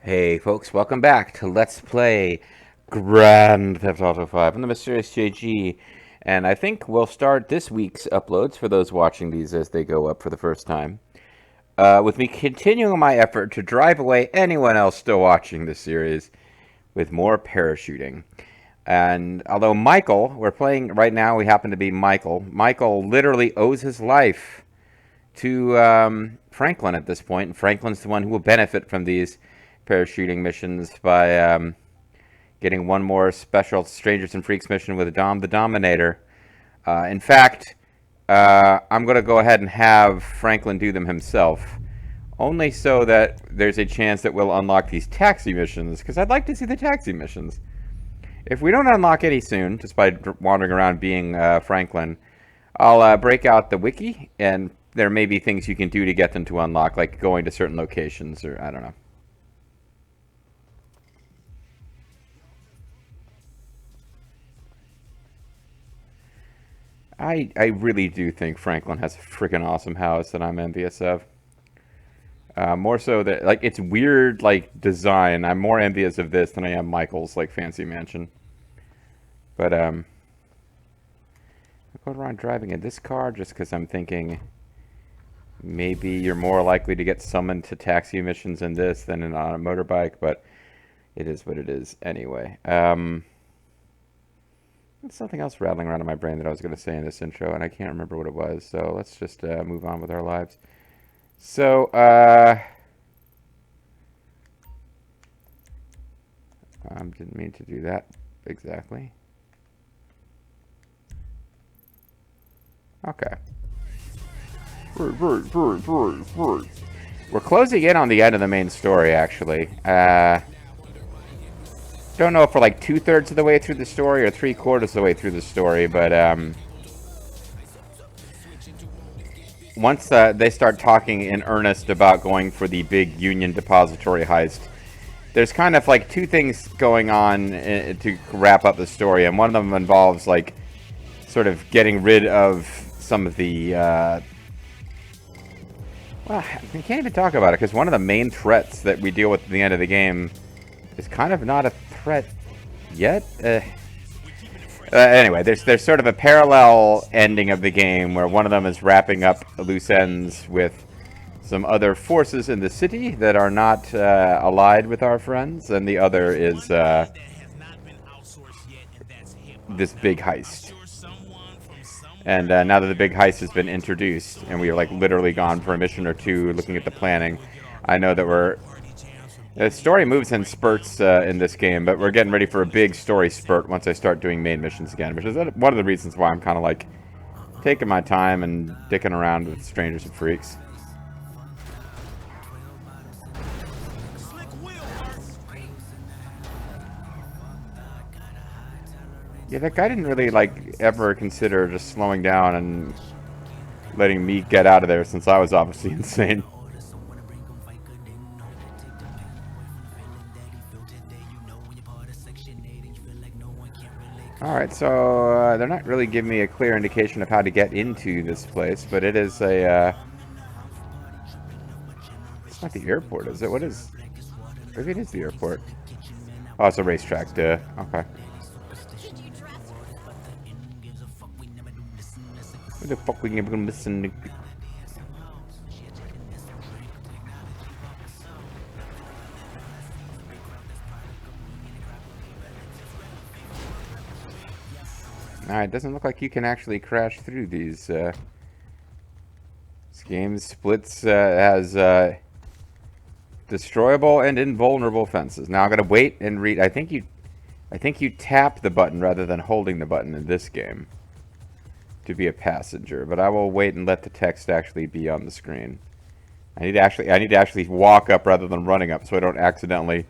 Hey folks, welcome back to Let's Play Grand Theft Auto 5. I'm the Mysterious JG, and I think we'll start this week's uploads for those watching these as they go up for the first time. With me continuing my effort to drive away anyone else still watching this series with more parachuting. And although Michael, we're playing right now, we happen to be Michael. Michael literally owes his life to Franklin at this point, and Franklin's the one who will benefit from these parachuting missions by getting one more special Strangers and Freaks mission with Dom the Dominator. In fact, I'm going to go ahead and have Franklin do them himself, only so that there's a chance that we'll unlock these taxi missions, because I'd like to see the taxi missions. If we don't unlock any soon, just by wandering around being Franklin, I'll break out the wiki, and there may be things you can do to get them to unlock, like going to certain locations, or I don't know. I really do think Franklin has a freaking awesome house that I'm envious of. More so that, like, it's weird, like, design. I'm more envious of this than I am Michael's, like, fancy mansion. But, I'm going around driving in this car just because I'm thinking maybe you're more likely to get summoned to taxi missions in this than on a motorbike, but it is what it is anyway. There's something else rattling around in my brain that I was going to say in this intro, and I can't remember what it was, so let's just move on with our lives. So, didn't mean to do that exactly. Okay. We're closing in on the end of the main story, actually. Don't know if we're like 2/3 of the way through the story or 3/4 of the way through the story, but once they start talking in earnest about going for the big Union Depository heist, there's kind of like two things going on to wrap up the story, and one of them involves like sort of getting rid of some of the well, we can't even talk about it because one of the main threats that we deal with at the end of the game is kind of not a threat yet. Anyway, there's sort of a parallel ending of the game where one of them is wrapping up loose ends with some other forces in the city that are not allied with our friends, and the other is this big heist. And now that the big heist has been introduced, and we are like literally gone for a mission or two looking at the planning, I know that the story moves in spurts in this game, but we're getting ready for a big story spurt once I start doing main missions again, which is one of the reasons why I'm kind of like taking my time and dicking around with Strangers and Freaks. Yeah, that guy didn't really, like, ever consider just slowing down and letting me get out of there since I was obviously insane. Alright, so they're not really giving me a clear indication of how to get into this place, but it is a, it's not the airport, is it? What is... Maybe it is the airport. Oh, it's a racetrack, duh. Okay. What the fuck we gonna listen? Alright, doesn't look like you can actually crash through these. This game splits has destroyable and invulnerable fences. Now I'm gonna wait and read. I think you tap the button rather than holding the button in this game to be a passenger, but I will wait and let the text actually be on the screen. I need to actually walk up rather than running up, so I don't accidentally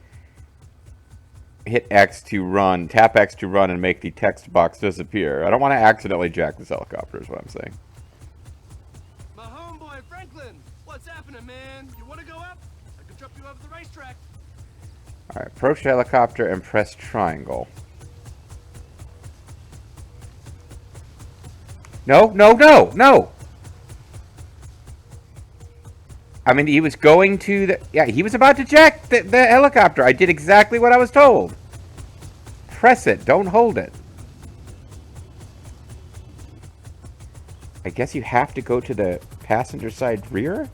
hit X to run, tap X to run, and make the text box disappear. I don't want to accidentally jack this helicopter, is what I'm saying. My homeboy Franklin, what's happening, man? You want to go up? I can drop you over the racetrack. All right, approach the helicopter and press triangle. No, no, no, no! I mean, he was going to the... Yeah, he was about to jack the helicopter. I did exactly what I was told. Press it. Don't hold it. I guess you have to go to the passenger side rear?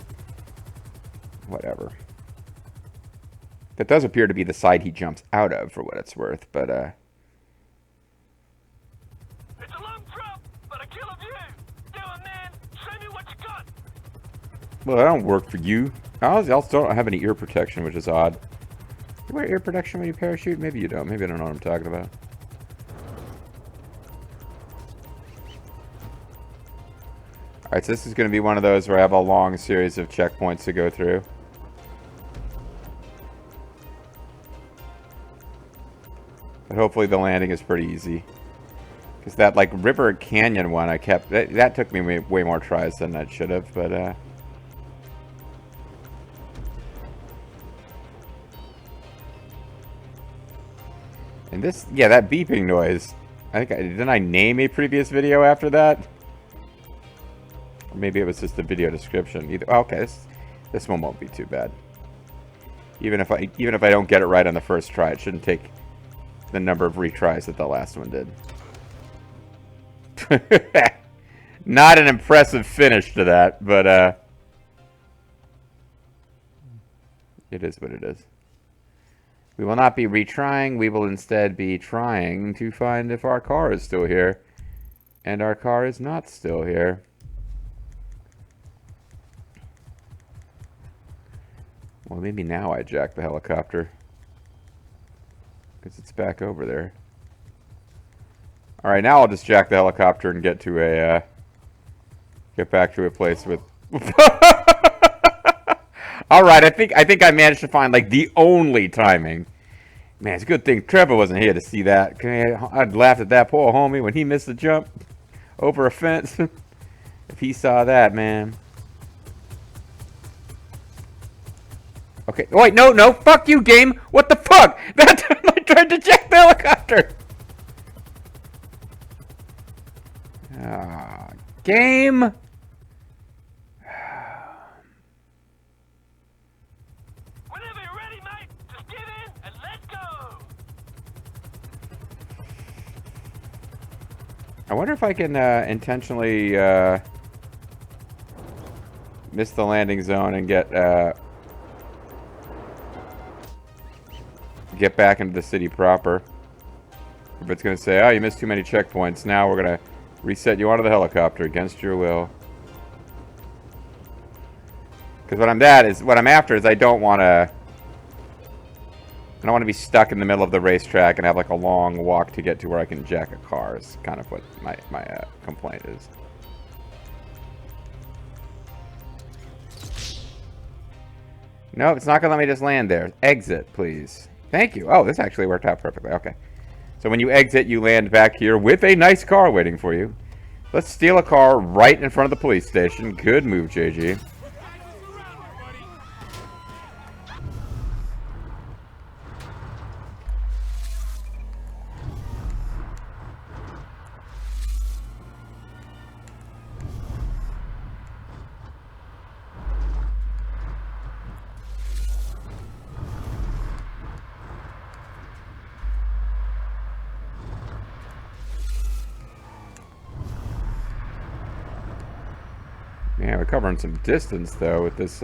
Whatever. That does appear to be the side he jumps out of, for what it's worth, but, It's a long drop, but a kill of you. Do it, man. Show me what you got. Well, that don't work for you. I also don't have any ear protection, which is odd. You wear ear protection when you parachute? Maybe you don't. Maybe I don't know what I'm talking about. Alright, so this is going to be one of those where I have a long series of checkpoints to go through. But hopefully the landing is pretty easy. Because that, like, River Canyon one I kept... That took me way more tries than that should have, but, And this... Yeah, that beeping noise. I think didn't I name a previous video after that? Or maybe it was just the video description. Either... Okay, this one won't be too bad. Even if I don't get it right on the first try, it shouldn't take the number of retries that the last one did. Not an impressive finish to that, but it is what it is. We will not be retrying. We will instead be trying to find if our car is still here. And our car is not still here. Well, maybe now I jack the helicopter. Because it's back over there. Alright, now I'll just jack the helicopter and get to a, get back to a place with... Alright, I think I managed to find, like, the only timing. Man, it's a good thing Trevor wasn't here to see that. I'd laughed at that poor homie when he missed the jump over a fence. If he saw that, man. Okay. Oh, wait, no, fuck you, game. What the fuck? That time I tried to jack the helicopter. Ah, game. Whenever you're ready, mate, just give in and let's go. I wonder if I can intentionally miss the landing zone and get back into the city proper. If it's going to say, oh, you missed too many checkpoints, now we're going to reset you onto the helicopter against your will. Because what I'm after is I don't want to be stuck in the middle of the racetrack and have like a long walk to get to where I can jack a car. Is kind of what my complaint is. No, it's not going to let me just land there. Exit, please. Thank you. Oh, this actually worked out perfectly. Okay. So when you exit, you land back here with a nice car waiting for you. Let's steal a car right in front of the police station. Good move, JG. Yeah, we're covering some distance, though, with this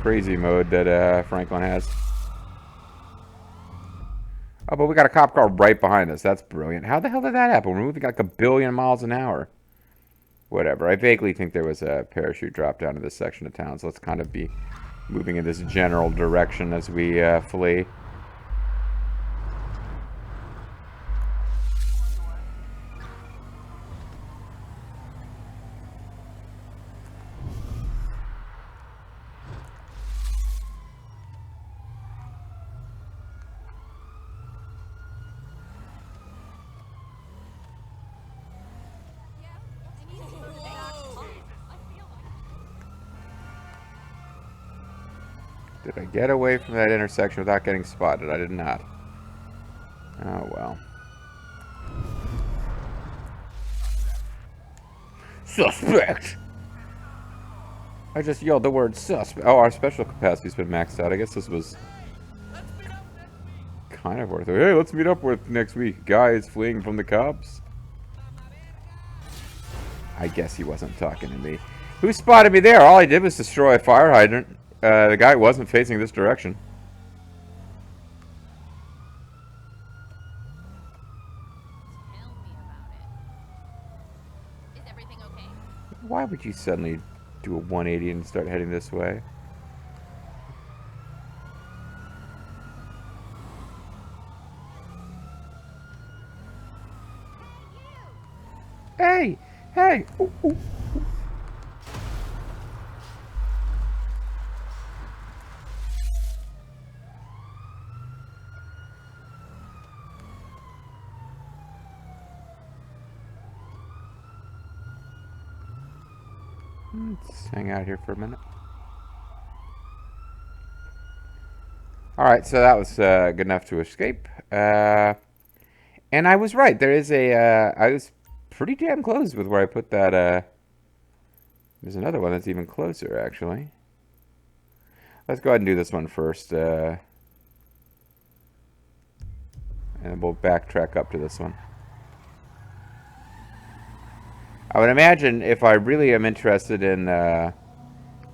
crazy mode that Franklin has. Oh, but we got a cop car right behind us. That's brilliant. How the hell did that happen? We're moving like 1 billion miles an hour. Whatever. I vaguely think there was a parachute drop down in this section of town, so let's kind of be moving in this general direction as we flee. Did I get away from that intersection without getting spotted? I did not. Oh, well. Suspect! I just yelled the word sus. Oh, our special capacity's been maxed out. I guess this was kind of worth it. Hey, let's meet up with next week. Guy is fleeing from the cops. I guess he wasn't talking to me. Who spotted me there? All I did was destroy a fire hydrant. The guy wasn't facing this direction. Tell me about it. Is everything okay? Why would you suddenly do a 180 and start heading this way? Hey! Hey! Ooh, ooh. Let's hang out here for a minute. Alright, so that was good enough to escape. And I was right. There is a... I was pretty damn close with where I put that... There's another one that's even closer, actually. Let's go ahead and do this one first. And we'll backtrack up to this one. I would imagine if I really am interested in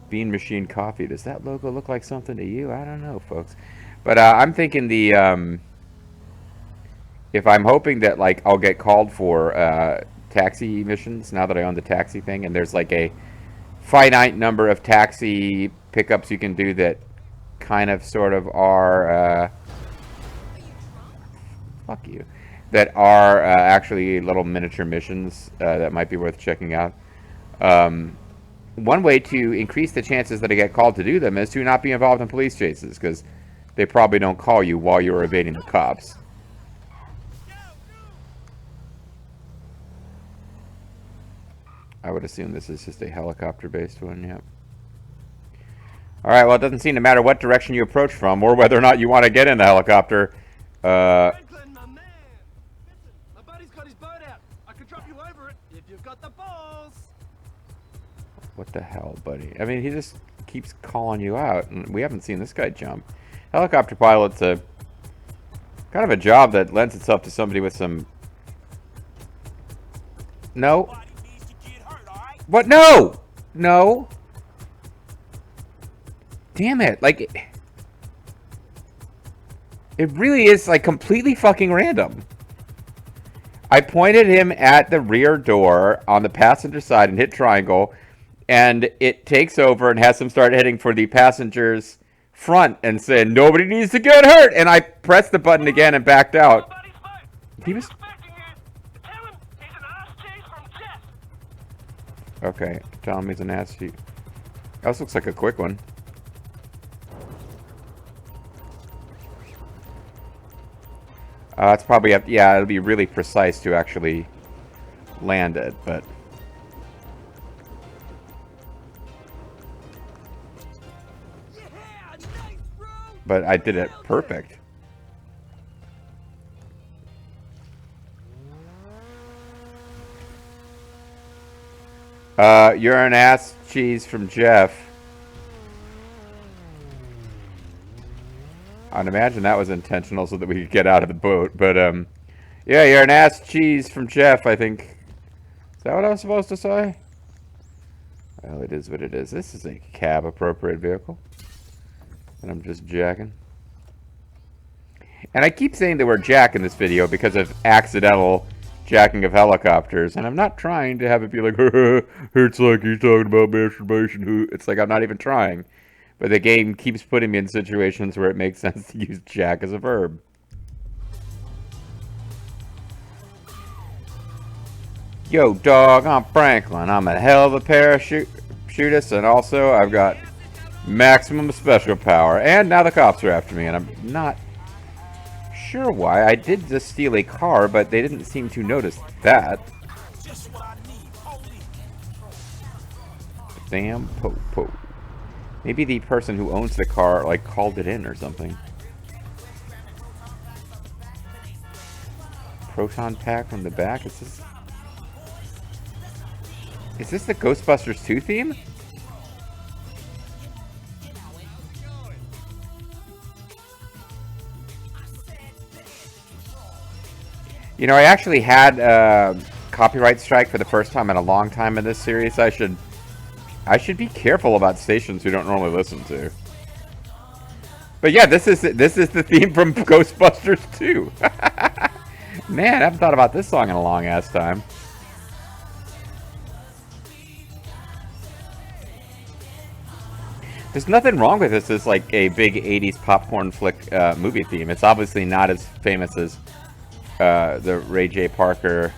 Bean Machine Coffee, does that logo look like something to you? I don't know, folks. But I'm thinking the... if I'm hoping that like I'll get called for taxi missions now that I own the taxi thing, and there's like a finite number of taxi pickups you can do that kind of sort of are fuck you, that are actually little miniature missions that might be worth checking out. One way to increase the chances that I get called to do them is to not be involved in police chases, because they probably don't call you while you're evading the cops. I would assume this is just a helicopter-based one, yep. Alright, well, it doesn't seem to matter what direction you approach from, or whether or not you want to get in the helicopter. Franklin, my man. Listen, my buddy's got his boat out. I could drop you over it if you've got the balls. What the hell, buddy? I mean, he just keeps calling you out, and we haven't seen this guy jump. Helicopter pilot's a kind of a job that lends itself to somebody with some... No. What? No! No! Damn it. Like, it really is, like, completely fucking random. I pointed him at the rear door on the passenger side and hit triangle, and it takes over and has him start heading for the passenger's front and said, nobody needs to get hurt! And I pressed the button again and backed out. He was... Okay, tell him he's an ass cheek. This looks like a quick one. It's probably up, yeah, it'll be really precise to actually land it, but... But I did it perfect. You're an ass cheese from Jeff. I'd imagine that was intentional so that we could get out of the boat, but, yeah, you're an ass cheese from Jeff, I think. Is that what I was supposed to say? Well, it is what it is. This is a cab-appropriate vehicle. And I'm just jacking. And I keep saying the word jack in this video because of accidental jacking of helicopters, and I'm not trying to have it be like, it's like he's talking about masturbation. It's like I'm not even trying. But the game keeps putting me in situations where it makes sense to use jack as a verb. Yo, dog, I'm Franklin. I'm a hell of a parachutist, and also I've got maximum special power. And now the cops are after me, and I'm not sure why. I did just steal a car, but they didn't seem to notice that. Damn po-po. Maybe the person who owns the car, like, called it in or something. Proton pack from the back? Is this the Ghostbusters 2 theme? You know, I actually had a copyright strike for the first time in a long time in this series. I should be careful about stations we don't normally listen to. But yeah, this is the theme from Ghostbusters 2. Man, I haven't thought about this song in a long ass time. There's nothing wrong with this as like a big 80s popcorn flick movie theme. It's obviously not as famous as the Ray J. Parker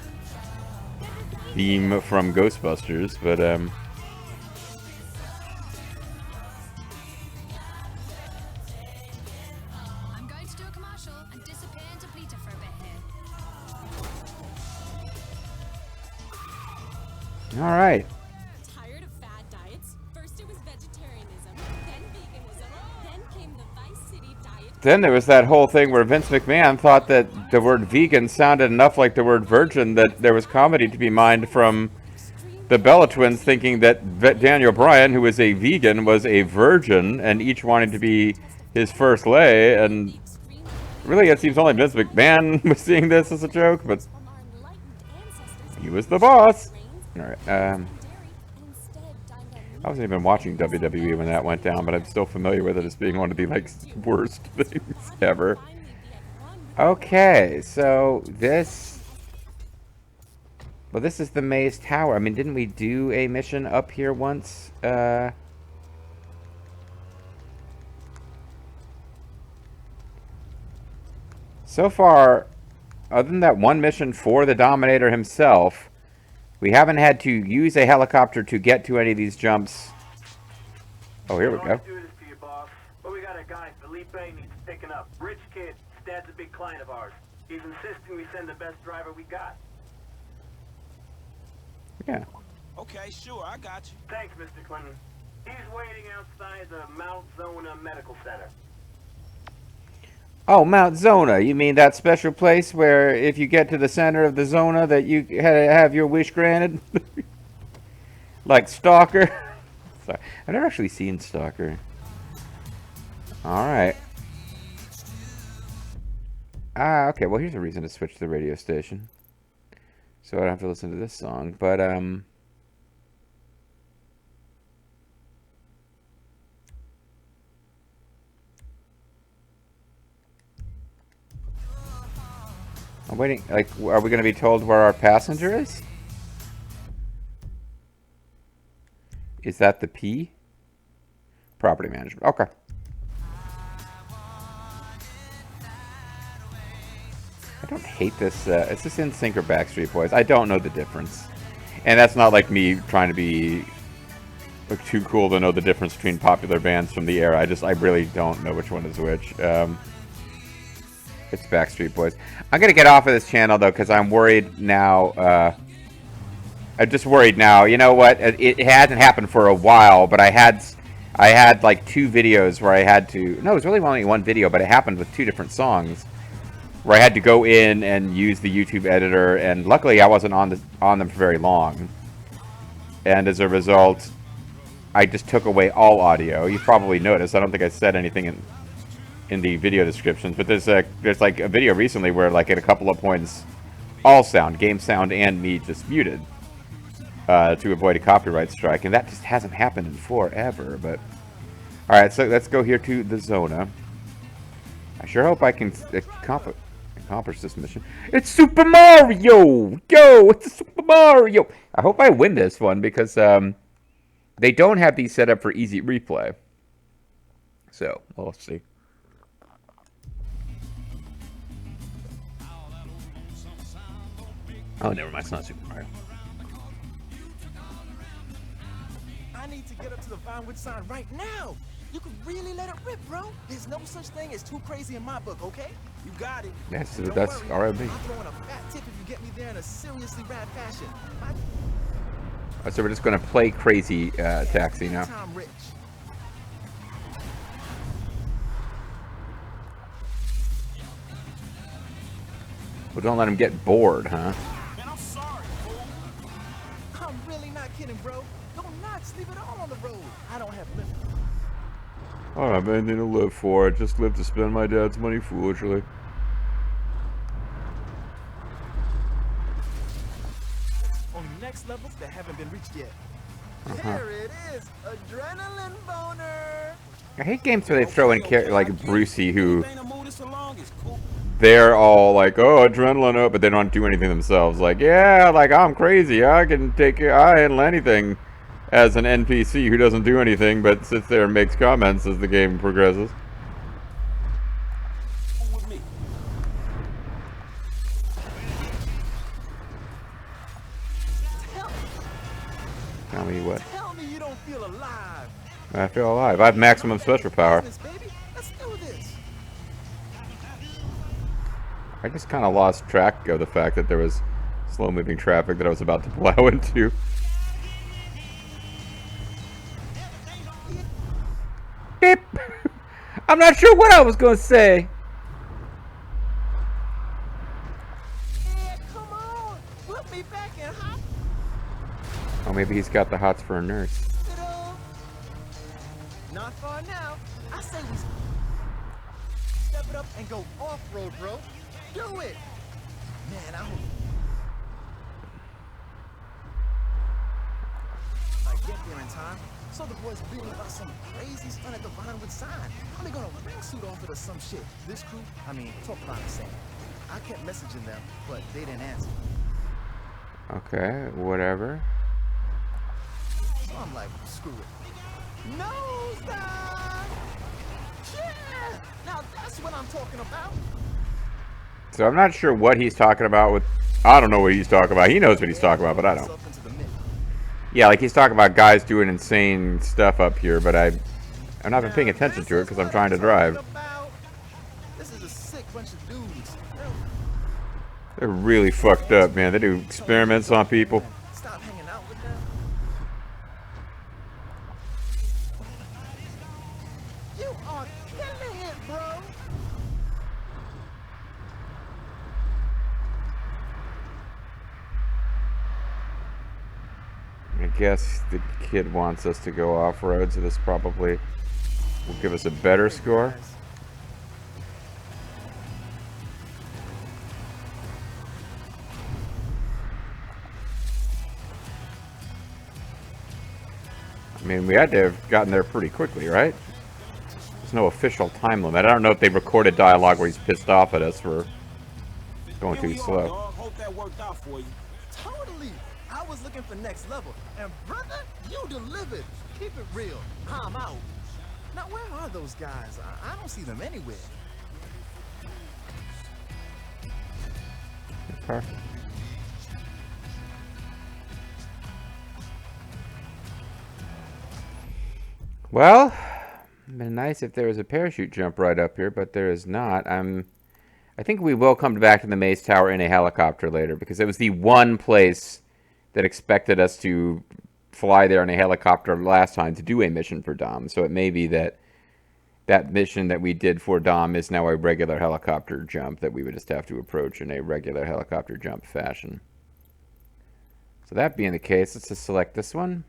theme from Ghostbusters, but I'm going to do a commercial and disappear into Peter for a bit here. all right. Tired of fad diets? First it was vegetarianism, then veganism, then came the Vice City diet. Then there was that whole thing where Vince McMahon thought that the word vegan sounded enough like the word virgin that there was comedy to be mined from the Bella twins thinking that Daniel Bryan, who was a vegan, was a virgin, and each wanted to be his first lay. And really, it seems only Vince McMahon was seeing this as a joke, but he was the boss. All right. I wasn't even watching WWE when that went down, but I'm still familiar with it as being one of the like worst things ever. Okay, so this. Well, this is the Maze Tower. I mean, didn't we do a mission up here once? So far, other than that one mission for the Dominator himself, we haven't had to use a helicopter to get to any of these jumps. Oh, here we go. Do this to you, boss. But we got a guy, Felipe, needs picking up. Rich kid. Dad's a big client of ours. He's insisting we send the best driver we got. Yeah. Okay, sure, I got you. Thanks, Mr. Clinton. He's waiting outside the Mount Zona Medical Center. Oh, Mount Zona. You mean that special place where if you get to the center of the Zona that you have your wish granted? Like Stalker? Sorry. I've never actually seen Stalker. Alright. Okay, well here's a reason to switch to the radio station. So I don't have to listen to this song, but I'm waiting, like, are we going to be told where our passenger is? Is that the P? Property management, okay. I don't hate this. Is this NSYNC or Backstreet Boys? I don't know the difference. And that's not like me trying to be like, too cool to know the difference between popular bands from the era. I really don't know which one is which. It's Backstreet Boys. I'm going to get off of this channel, though, because I'm worried now. I'm just worried now. You know what? It hasn't happened for a while, but I had like 2 videos where I had to... No, it was really only one video, but it happened with 2 different songs. Where I had to go in and use the YouTube editor, and luckily I wasn't on them for very long. And as a result, I just took away all audio. You probably noticed. I don't think I said anything in the video descriptions, but there's like a video recently where like at a couple of points, all sound, game sound, and me just muted to avoid a copyright strike, and that just hasn't happened in forever. But all right, so let's go here to the Zona. I sure hope I can accomplish this mission. It's Super Mario! Yo, it's a Super Mario! I hope I win this one because they don't have these set up for easy replay. So, we'll see. Oh, never mind. It's not Super Mario. I need to get up to the Vinewood sign right now. You can really let it rip, bro. There's no such thing as too crazy in my book, okay? You got it. That's Don't R&B. worry, I'll throw in a fat tip if you get me there in a seriously rad fashion. So we're just going to play Crazy Taxi now. Time rich. Well, don't let him get bored, huh? Man, I'm sorry, fool. I'm really not kidding, bro. Don't not leave it all on the road. I don't have limits. I don't have anything to live for. I just live to spend my dad's money foolishly. levels that haven't been reached yet. There it is, adrenaline boner. I hate games where they throw in like Brucey, who Anything to move this along is cool. they're all like, oh, adrenaline up, but they don't do anything themselves. Like, yeah, like I'm crazy. I can I handle anything as an NPC who doesn't do anything but sits there and makes comments as the game progresses. With me. Tell me what. Tell me you don't feel alive. I feel alive. I have maximum special power. Business, baby. Let's do this. I just kind of lost track of the fact that there was slow-moving traffic that I was about to plow into. Beep. I'm not sure what I was going to say. Yeah, come on. Put me back in Oh, maybe he's got the hots for a nurse. hospital. Not far now. I say we step it up and go off-road, bro. Do it. Man, I hope I get there in time. So the boys reading about some crazy stunt at the Vinewood sign. How they gonna wingsuit off it or some shit? This crew, I mean, talk about insane. I kept messaging them, but they didn't answer. Okay, whatever. So I'm like, screw it. Nose dive! Yeah! Now that's what I'm talking about. So I'm not sure what he's talking about with... I don't know what he's talking about. He knows what he's talking about, but I don't. Myself into the mix. Yeah, like he's talking about guys doing insane stuff up here, but I'm not even paying Now, attention this to it is because I'm what trying to talking drive. about. This is a sick bunch of dudes. They're really fucked up, man. They do experiments on people. Stop hanging out with them. You are killing it, bro. I guess the kid wants us to go off-road, so this probably will give us a better score. I mean, we had to have gotten there pretty quickly, right? There's no official time limit. I don't know if they recorded dialogue where he's pissed off at us for going Here too we are, slow. dog. Hope that worked out for you. Totally. I was looking for next level, and brother, you delivered. Keep it real. I'm out. Now, where are those guys? I don't see them anywhere. Okay. Well, it'd been nice if there was a parachute jump right up here, but there is not. I think we will come back to the Maze Tower in a helicopter later because it was the one place that expected us to fly there in a helicopter last time to do a mission for Dom. So it may be that that mission that we did for Dom is now a regular helicopter jump that we would just have to approach in a regular helicopter jump fashion. So that being the case, let's just select this one.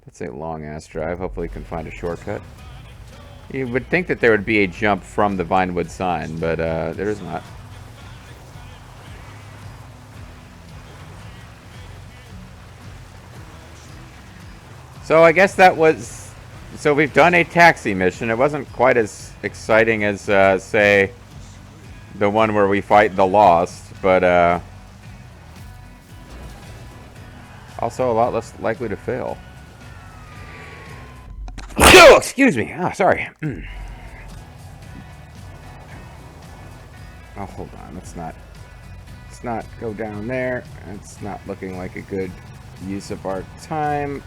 That's a long-ass drive. Hopefully we can find a shortcut. You would think that there would be a jump from the Vinewood sign, but there is not. So I guess that was... So we've done a taxi mission. It wasn't quite as exciting as, say, the one where we fight the Lost, but also a lot less likely to fail. Oh, excuse me. Oh, sorry. Oh, hold on. Let's not go down there. It's not looking like a good use of our time.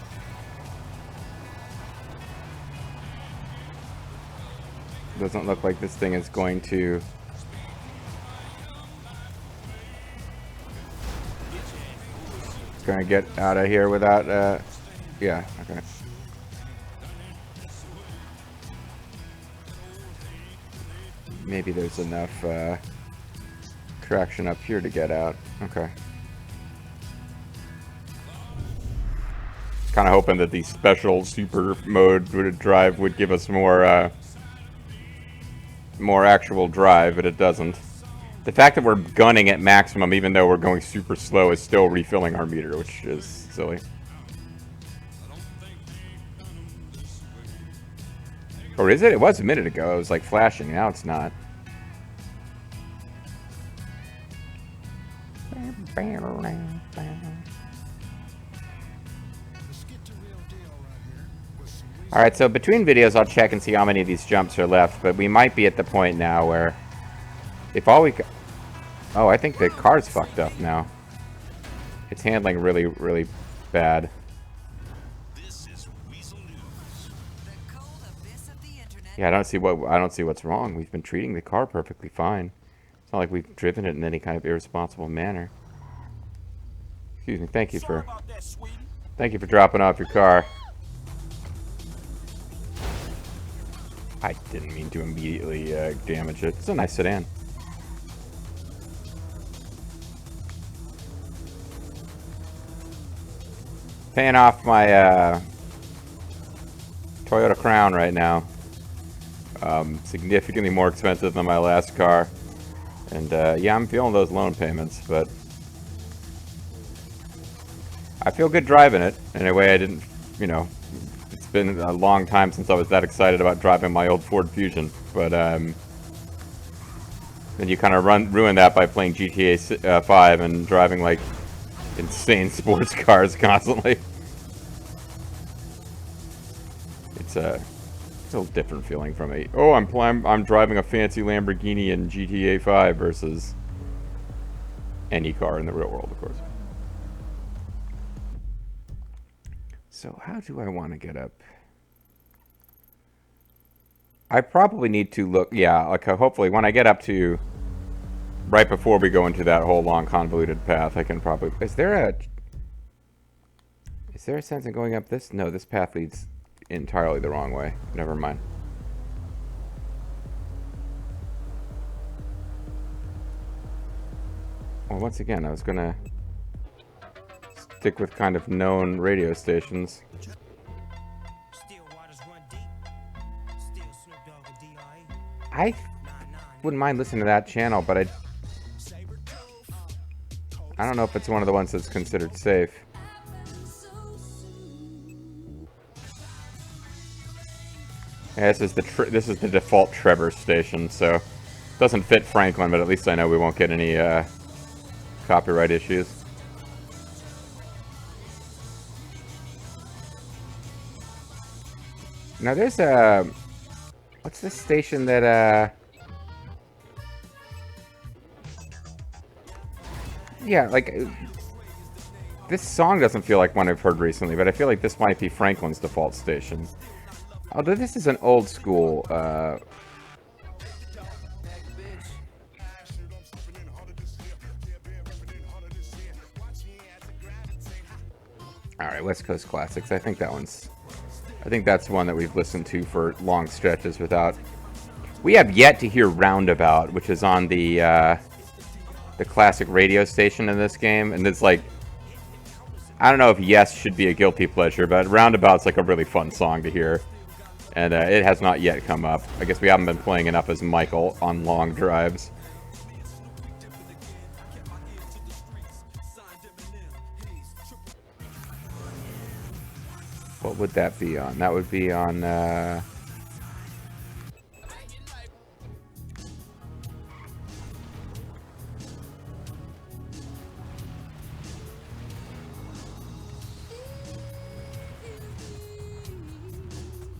Doesn't look like this thing is going to... It's going to get out of here without... Yeah, okay. Maybe there's enough traction up here to get out. Okay. Kind of hoping that the special super mode drive would give us more more actual drive, but it doesn't. The fact that we're gunning at maximum, even though we're going super slow, is still refilling our meter, which is silly. Or is it? It was a minute ago. It was like flashing. Now it's not. Alright, so between videos I'll check and see how many of these jumps are left, but we might be at the point now where if all we... Oh, I think the car's fucked up now. It's handling really, really bad. Yeah, I don't see what's wrong. We've been treating the car perfectly fine. It's not like we've driven it in any kind of irresponsible manner. Excuse me, thank you for dropping off your car. I didn't mean to immediately damage it. It's a nice sedan. Paying off my Toyota Crown right now. Significantly more expensive than my last car. And yeah, I'm feeling those loan payments, but I feel good driving it. In a way I didn't, you know, it's been a long time since I was that excited about driving my old Ford Fusion. But then you kind of ruin that by playing GTA 5 and driving like insane sports cars constantly. It's a different feeling from a I'm driving a fancy Lamborghini in GTA 5 versus any car in the real world, of course. So how do I want to get up? I probably need to look, yeah, like hopefully when I get up to right before we go into that whole long convoluted path, I can probably, is there a sense in going up this? No, this path leads entirely the wrong way. Never mind. Well, once again, I was gonna stick with kind of known radio stations. I wouldn't mind listening to that channel, but I don't know if it's one of the ones that's considered safe. Yeah, this is the default Trevor station, so it doesn't fit Franklin, but at least I know we won't get any copyright issues. Now there's a what's the station that yeah, like this song doesn't feel like one I've heard recently, but I feel like this might be Franklin's default station. Although this is an old school, alright, West Coast Classics. I think that's one that we've listened to for long stretches without... We have yet to hear Roundabout, which is on the classic radio station in this game, and it's like... I don't know if Yes should be a guilty pleasure, but Roundabout's like a really fun song to hear. And it has not yet come up. I guess we haven't been playing enough as Michael on long drives. What would that be on? That would be on...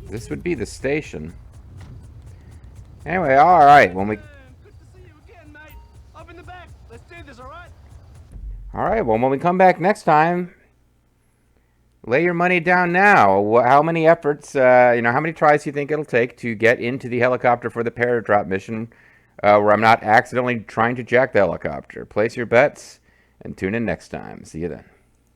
This would be the station. Anyway, alright, when we... Good to see you again, mate. Up in the back. Let's do this, alright? Alright, well, when we come back next time, lay your money down now. How many efforts, how many tries do you think it'll take to get into the helicopter for the paradrop mission where I'm not accidentally trying to jack the helicopter? Place your bets and tune in next time. See you then.